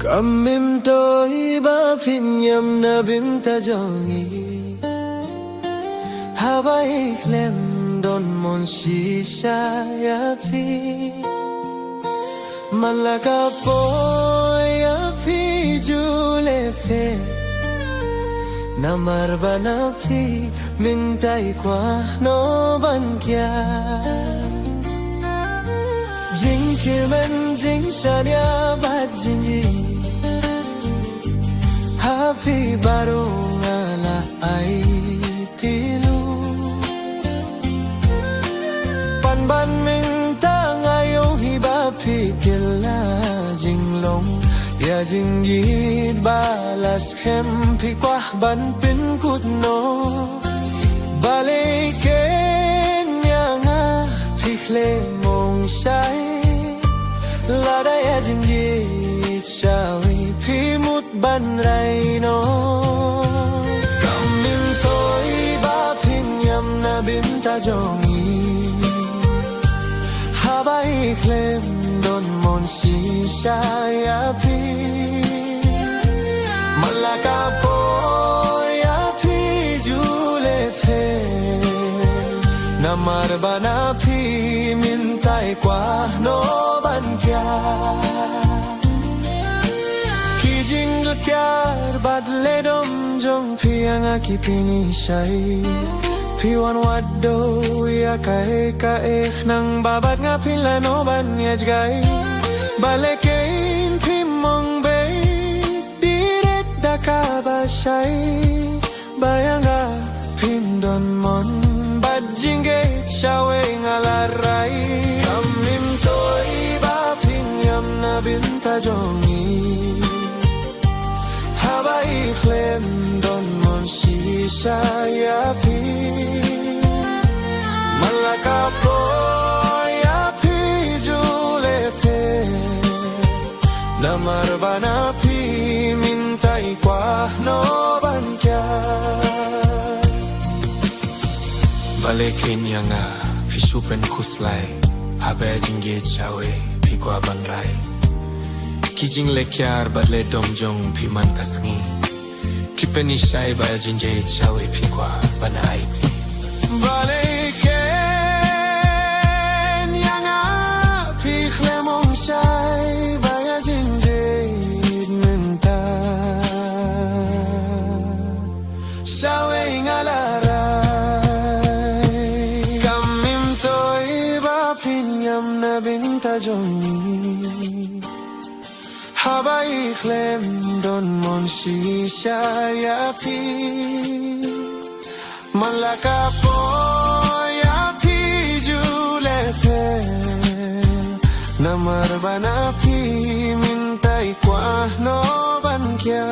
Kamim tôi ba phin nhầm na bin ta jongi Hawaii klem don mon shisha ya phi Malaka po ya phi jule fe Namar bana phi mintai kwa no ban kya Jing kirman jing shanya bat jingi Happy barong ala ay tilu Panban ming ta ngayong hiba pikila jinglong Ya jinggit balas kem pikwa ban pin kutno Balikin ya nga pikle mong siya'y Lada ya jinggit siya'y pimut ban ray no Kamim tôi ba phin nhầm na bin ta jongi Habai klem don mon shisha ya pi Malaka po ya pi jule fe Namar bana pi mintai kwa no ban kya Kijing kyar badle dom jong piang aki pinisay Piwan wado ya kae nang babat nga pilano ban yajgay Balekein pimong bay diret dakabasay Bayanga pindon mon badjinge chawe ngalaray Kamim toy ba pinyam na binta jongi Habai klem don mon shisha ya pi Malaka po ya pi jule pe Namar bana pi mintai kwa no ban kya Balekin ya nga pi supen kuslay Habai jinggit chawe pi kwa ban ray Kijing lekyar badle domjong piman kasngi Kipeni shai ba jinje chawe pikwa bana aiti Baliken yanga pikle mong shai ba jinje menta Shawe ngalaray Kamim toy ba pinyam na binta jongi Habai klem don mon shisha ya pi Malaka po ya pi jule fe Namar bana pi mintai kwa no ban kya